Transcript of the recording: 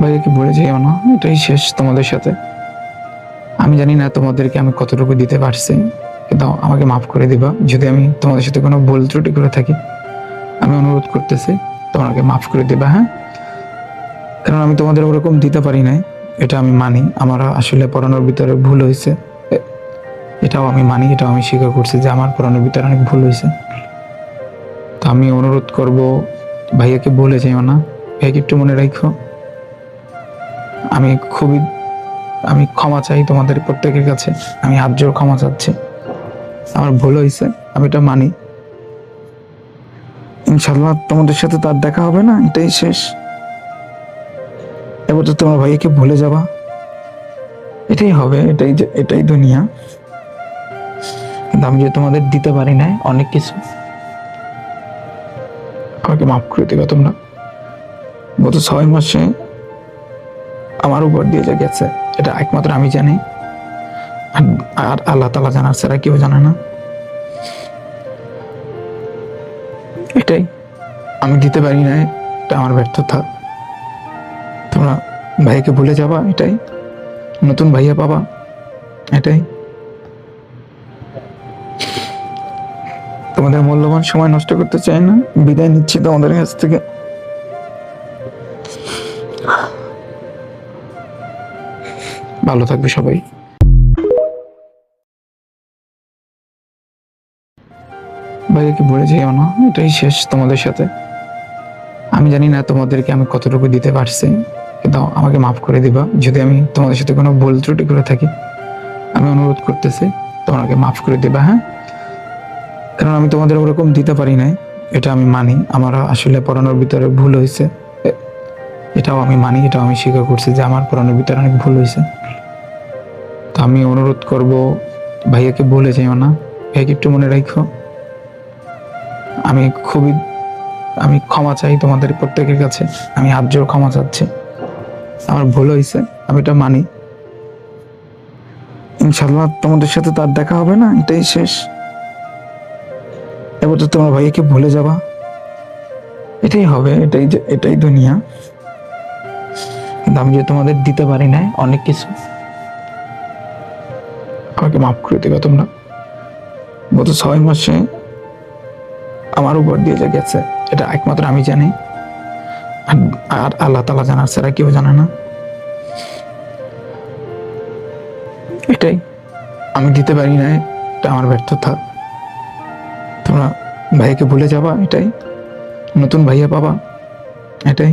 ভাইয়াকে ভুলে যেও না, এটাই শেষ তোমাদের সাথে। আমি জানি না তোমাদেরকে আমি কতটুকু দিতে পারছি, কিন্তু আমাকে মাফ করে দিবা যদি আমি তোমাদের সাথে কোনো ভুল ত্রুটি করে থাকি। আমি অনুরোধ করতেছি তোমাকে মাফ করে দিবা, হ্যাঁ? কারণ আমি তোমাদের ওরকম দিতে পারি নাই, এটা আমি মানি। আমার আসলে পড়ানোর ভিতরে ভুল হয়েছে, এটাও আমি মানি, এটাও আমি স্বীকার করছি যে আমার পড়ানোর ভিতরে অনেক ভুল হয়েছে। তো আমি অনুরোধ করব, ভাইয়াকে ভুলে যেও না, ভাইয়াকে একটু মনে রাখো। আমি খুবই আমি ক্ষমা চাই তোমাদের প্রত্যেকের কাছে, আমি হাত জোড় ক্ষমা চাচ্ছি। আমার ভুল হয়েছে, আমি এটা মানি। ইনশাল্লাহ তোমাদের সাথে তার দেখা হবে না, এটাই শেষ। এবার তো তোমার ভাইয়াকে ভুলে যাবা, এটাই হবে, এটাই দুনিয়া। কিন্তু আমি যে তোমাদের দিতে পারি না অনেক কিছু, আমাকে মাফ করে দেবে তোমরা। গত 6 মাসে আমার উপর দিয়ে যা গেছে এটা একমাত্র আমি জানি, আর আল্লাহ তাআলা জানার ছাড়া কেউ জানে না। এটাই আমি দিতে পারি না, এটা আমার ব্যর্থতা। তোমরা ভাইয়াকে ভুলে যাবা, এটাই। নতুন ভাইয়া পাবা, এটাই। তোমাদের মূল্যবান সময় নষ্ট করতে চাই না, বিদায় নিচ্ছি তোমাদের কাছ থেকে। ভালো থাকবে সবাই। ভাইয়াকে ভুলে যেও না, এটাই শেষ তোমাদের সাথে। আমি জানি না তোমাদেরকে আমি কতটুকু দিতে পারছি, কিন্তু আমাকে মাফ করে দিবা যদি আমি তোমাদের সাথে কোনো ভুল ত্রুটি করে থাকি। আমি অনুরোধ করতেছি তোমাকে মাফ করে দিবা, হ্যাঁ? কারণ আমি তোমাদের ওরকম দিতে পারি নাই, এটা আমি মানি। আমার আসলে পড়ানোর ভিতরে ভুল হয়েছে, এটাও আমি মানি, এটাও আমি স্বীকার করছি যে আমার পড়ানোর ভিতরে অনেক ভুল হয়েছে। তো আমি অনুরোধ করব, ভাইয়াকে ভুলে যেও না, ভাইয়াকে একটু মনে রাখো। আমি ক্ষমা চাই তোমাদের প্রত্যেকের কাছে, আমি হাত জোড় ক্ষমা চাচ্ছি। আমার ভুল হয়েছে, আমি এটা মানি। ইনশাল্লাহ তোমাদের সাথে তার দেখা হবে না, এটাই শেষ। এবার তো তোমার ভাইয়াকে ভুলে যাবা, এটাই হবে, এটাই দুনিয়া। কিন্তু আমি যে তোমাদের দিতে পারি না অনেক কিছু, আমাকে মাফ করে দেবে তোমরা। গত 6 মাসে আমার উপর দিয়ে যা গেছে এটা একমাত্র আমি জানি, আর আল্লাহ তাআলা জানার ছাড়া কেউ জানে না। এটাই আমি দিতে পারি না, এটা আমার ব্যর্থতা। তোমরা ভাইয়াকে ভুলে যাবা, এটাই। নতুন ভাইয়া পাবা, এটাই।